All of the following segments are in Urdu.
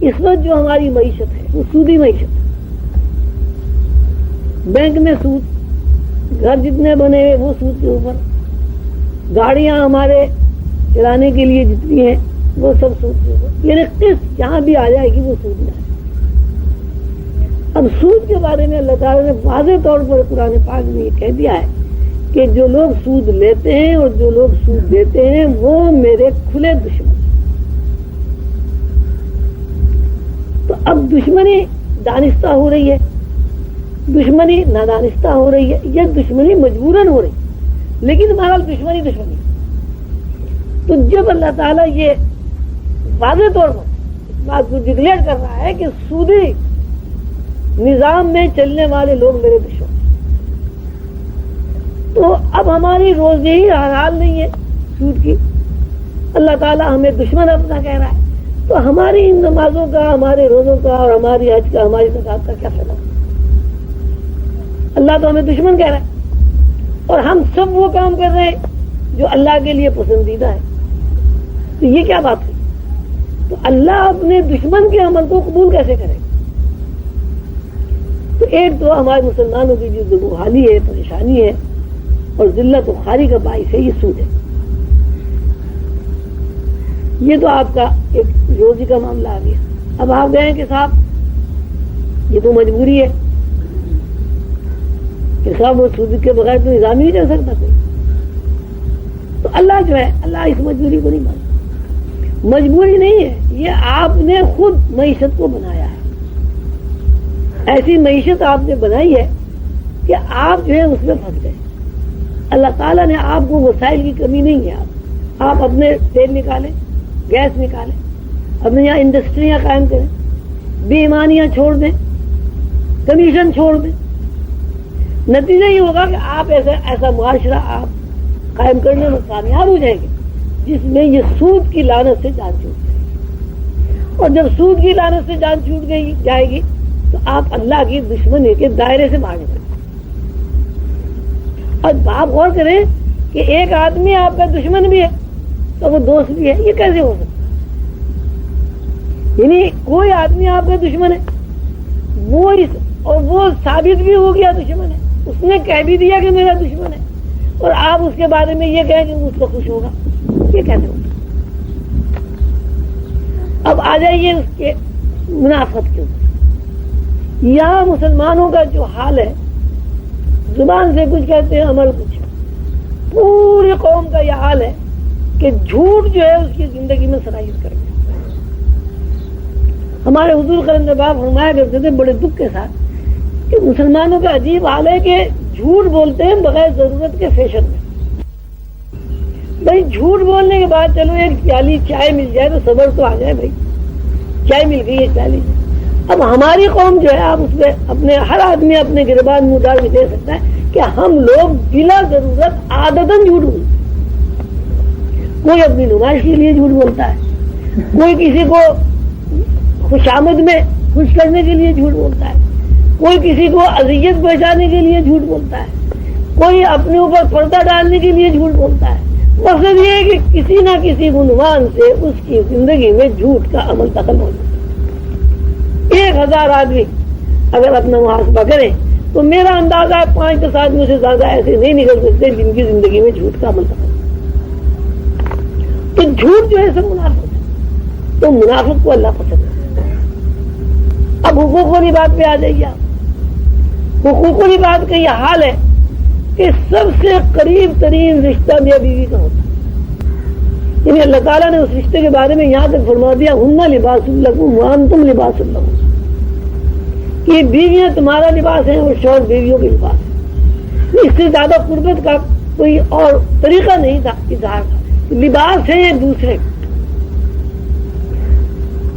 اس وقت جو ہماری معیشت ہے وہ سودی معیشت ہے. بینک میں سود، گھر جتنے بنے ہوئے وہ سود کے اوپر، گاڑیاں ہمارے چلانے کے لیے جتنی ہیں وہ سب سود کے اوپر، یعنی قسط جہاں بھی آ جائے گی وہ سود میں آئے. اب سود کے بارے میں اللہ تعالیٰ نے واضح طور پر قرآن پاک میں یہ کہہ دیا ہے کہ جو لوگ سود لیتے ہیں اور جو لوگ سود دیتے ہیں وہ میرے کھلے دشمن. تو اب دشمنی دانستہ ہو رہی ہے، دشمنی نادانستہ ہو رہی ہے، یہ دشمنی مجبوراً ہو رہی ہے، لیکن بہرحال دشمنی دشمنی. تو جب اللہ تعالیٰ یہ واضح طور پر اس بات کو ڈکلیئر کر رہا ہے کہ سودی نظام میں چلنے والے لوگ میرے دشمن، تو اب ہماری روزی ہی حلال نہیں ہے سود کی، اللہ تعالیٰ ہمیں دشمن اپنا کہہ رہا ہے، تو ہماری ان نمازوں کا، ہمارے روزوں کا اور ہماری حج کا، ہماری زکات کا کیا فائدہ؟ اللہ تو ہمیں دشمن کہہ رہا ہے اور ہم سب وہ کام کر رہے ہیں جو اللہ کے لیے پسندیدہ ہے. تو یہ کیا بات ہے؟ تو اللہ اپنے دشمن کے عمل کو قبول کیسے کرے؟ تو ایک تو ہمارے مسلمانوں کی جو دبوحالی ہے، پریشانی ہے اور ذلت و خواری کا باعث ہے یہ سود ہے. یہ تو آپ کا ایک روزی کا معاملہ آ گیا. اب آپ گئے کہ صاحب یہ تو مجبوری ہے کہ صاحب وہ سود کے بغیر تو نظام ہی نہیں چل سکتا کوئی. تو اللہ جو ہے اللہ اس مجبوری کو نہیں مانتا. مجبوری نہیں ہے، یہ آپ نے خود معیشت کو بنایا ہے. ایسی معیشت آپ نے بنائی ہے کہ آپ جو ہے اس میں پھنس گئے. اللہ تعالیٰ نے آپ کو وسائل کی کمی نہیں ہے. آپ اپنے تیل نکالیں، گیس نکالیں، اپنے یہاں انڈسٹریاں قائم کریں، بے ایمانیاں چھوڑ دیں، کمیشن چھوڑ دیں. نتیجہ یہ ہوگا کہ آپ ایسا معاشرہ آپ قائم کرنے میں کامیاب ہو جائیں گے جس میں یہ سود کی لعنت سے جان چھوٹ جائے گی. اور جب سود کی لعنت سے جان چھوٹ جائے گی تو آپ اللہ کی دشمنی کے دائرے سے باہر نکلیں. اور آپ غور کریں کہ ایک آدمی آپ کا دشمن بھی ہے تو وہ دوست بھی ہے. یہ کیسے ہو سکتا؟ یعنی کوئی آدمی آپ کا دشمن ہے، وہ ثابت بھی ہو گیا دشمن ہے، اس نے کہہ بھی دیا کہ میرا دشمن ہے، اور آپ اس کے بارے میں یہ کہیں کہ اس کو خوش ہوگا. یہ کیسے ہوگا؟ اب آ جائیے اس کے منافقت کے اوپر. یہاں مسلمانوں کا جو حال ہے، زبان سے کچھ کہتے ہیں عمل کچھ. پوری قوم کا یہ حال ہے کہ جھوٹ جو ہے اس کی زندگی میں صلاحیت کر گیا. ہمارے حضور قرن باب فرمایا کرتے تھے بڑے دکھ کے ساتھ کہ مسلمانوں کا عجیب حال ہے کہ جھوٹ بولتے ہیں بغیر ضرورت کے فیشن میں. بھائی جھوٹ بولنے کے بعد چلو ایک پیالی چائے مل جائے تو صبر تو آ جائے. بھائی چائے مل گئی ہے، چائے لیجیے. اب ہماری قوم جو ہے آپ اس میں اپنے ہر آدمی اپنے گربان منہ ڈال کے دے سکتا ہے کہ ہم لوگ بلا ضرورت عادتاً جھوٹ بولتے ہیں. کوئی اپنی نمائش کے لیے جھوٹ بولتا ہے، کوئی کسی کو خوشامد میں خوش کرنے کے لیے جھوٹ بولتا ہے، کوئی کسی کو اذیت پہنچانے کے لیے جھوٹ بولتا ہے، کوئی اپنے اوپر پردہ ڈالنے کے لیے جھوٹ بولتا ہے. مقصد یہ ہے کہ کسی نہ کسی عنوان سے اس کی زندگی میں جھوٹ کا عمل دخل ہو جاتا ہے. 1000 آدمی اگر اپنا محاسبہ کریں تو میرا اندازہ ہے 5-10 آدمیوں سے زیادہ ایسے نہیں نکل سکتے جن کی زندگی میں جھوٹ کا عمل دخل. تو جھوٹ جو ہے سب منافق ہے. تو منافق کو اللہ پسند ہے. اب حقوق والی بات پہ آ جائیے. آپ حقوق والی بات کا یہ حال ہے کہ سب سے قریب ترین رشتہ میاں بیوی کا ہوتا ہے. یعنی اللہ تعالیٰ نے اس رشتے کے بارے میں یہاں تک فرما دیا ہن لباس لکم وانتم لباس لہم، کہ بیویاں تمہارا لباس ہیں اور شوہر بیویوں کے لباس ہیں. اس سے زیادہ قربت کا کوئی اور طریقہ نہیں تھا اظہار کا. لباس ہے ایک دوسرے.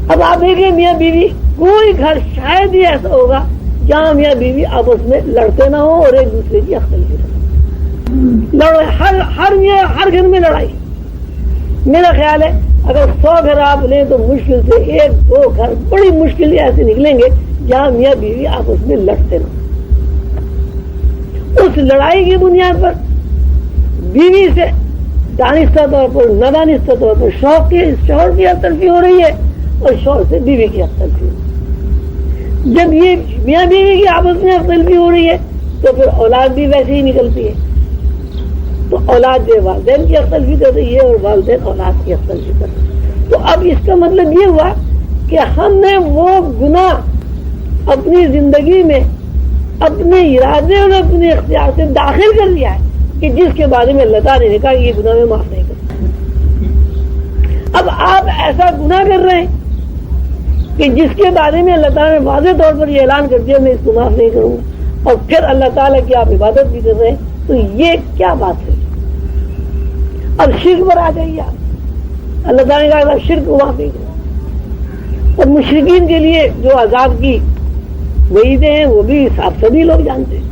اب آپ دیکھیں میاں بیوی کوئی گھر شاید ہی ایسا ہوگا جہاں میاں بیوی آپس میں لڑتے نہ ہو اور ایک دوسرے کی اختلاف ہر گھر میں لڑائی. میرا خیال ہے اگر 100 گھر آپ لیں تو مشکل سے 1-2 گھر بڑی مشکل سے ایسے نکلیں گے جہاں میاں بیوی آپس میں لڑتے نہ. اس لڑائی کی بنیاد پر بیوی سے دانستہ طور پر نادانستہ طور پر شوہر کی طرفی ہو رہی ہے اور شوہر سے بیوی کی حق تلفی ہوئی. جب یہ میاں بیوی کی آپس میں حق تلفی ہو رہی ہے تو پھر اولاد بھی ویسے ہی نکلتی ہے. تو اولاد جو والدین کی حق تلفی کر رہی ہے اور والدین اولاد کی حق تلفی کر رہی ہے. تو اب اس کا مطلب یہ ہوا کہ ہم نے وہ گناہ اپنی زندگی میں اپنے ارادے اور اپنے اختیار سے داخل کر دیا ہے کہ جس کے بارے میں اللہ تعالیٰ نے کہا یہ گناہ میں معاف نہیں کرتا. اب آپ ایسا گناہ کر رہے ہیں کہ جس کے بارے میں اللہ تعالیٰ نے واضح طور پر یہ اعلان کر دیا میں اس کو معاف نہیں کروں گا، اور پھر اللہ تعالیٰ کی آپ عبادت بھی کر رہے ہیں، تو یہ کیا بات ہے؟ اب شرک پر آ جائیے آپ. اللہ تعالیٰ نے کہا آپ شرک کو معاف نہیں کروں. اور مشرکین کے لیے جو عذاب کی وعیدیں ہیں وہ بھی آپ سبھی لوگ جانتے ہیں.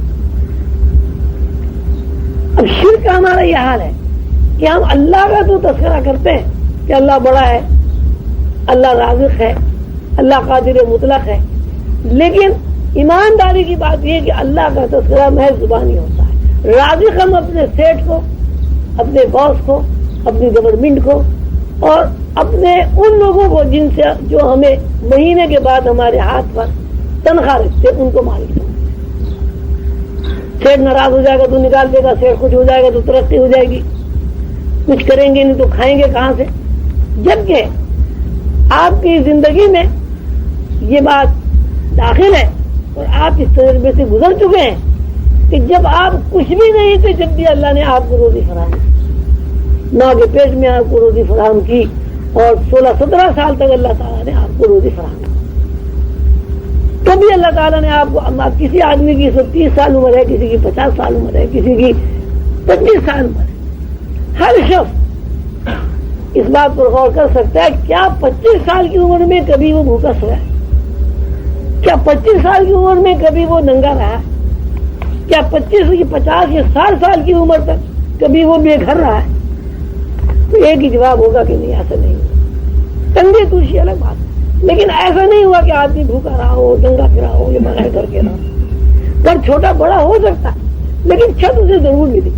اب شرک کا ہمارا یہ حال ہے کہ ہم اللہ کا تو تذکرہ کرتے ہیں کہ اللہ بڑا ہے، اللہ رازق ہے، اللہ قادر مطلق ہے، لیکن ایمانداری کی بات یہ ہے کہ اللہ کا تذکرہ محض زبانی ہوتا ہے. رازق ہم اپنے سیٹ کو، اپنے باس کو، اپنی گورنمنٹ کو اور اپنے ان لوگوں کو جن سے جو ہمیں مہینے کے بعد ہمارے ہاتھ پر تنخواہ رکھتے ان کو مالک سمجھتے. سیٹ ناراض ہو جائے گا تو نکال دے گا، سیٹ خوش ہو جائے گا تو ترقی ہو جائے گی. کچھ کریں گے نہیں تو کھائیں گے کہاں سے؟ جبکہ آپ کی زندگی میں یہ بات داخل ہے اور آپ اس تجربے سے گزر چکے ہیں کہ جب آپ کچھ بھی نہیں تھے جب بھی اللہ نے آپ کو روزی فراہم کی، ماں کے پیٹ میں آپ کو روزی فراہم کی، اور 16-17 سال تک اللہ تعالیٰ نے آپ کو روزی فراہم کی. کبھی اللہ تعالیٰ نے آپ کو، کسی آدمی کی 30 سال عمر ہے، کسی کی 50 سال عمر ہے، کسی کی 25 سال عمر ہے. ہر شخص اس بات پر غور کر سکتا ہے کیا 25 سال کی عمر میں کبھی وہ بھوکا سویا ہے؟ کیا 25 سال کی عمر میں کبھی وہ ننگا رہا ہے؟ کیا 25 یا 50 یا 60 سال کی عمر تک کبھی وہ بے گھر رہا ہے؟ تو ایک ہی جواب ہوگا کہ نہیں، ایسا نہیں ہوا. تنگی توشی الگ بات ہے، لیکن ایسا نہیں ہوا کہ آدمی بھوکا رہا ہو، ننگا پھرا ہو یا بغیر کر کے رہا. پر چھوٹا بڑا ہو سکتا ہے لیکن چھت اسے ضرور ملی.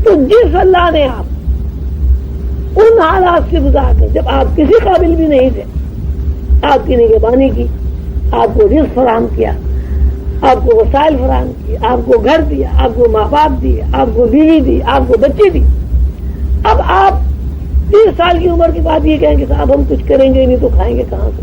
تو جس اللہ نے آپ ان حالات سے گزار کر، جب آپ کسی قابل بھی نہیں تھے، آپ کی نگہبانی کی، آپ کو رزق فراہم کیا، آپ کو وسائل فراہم کیے، آپ کو گھر دیا، آپ کو ماں باپ دیے، آپ کو بیوی دی، آپ کو بچے دی. اب آپ 30 سال کی عمر کے بعد یہ کہیں کہ صاحب ہم کچھ کریں گے نہیں تو کھائیں گے کہاں سے؟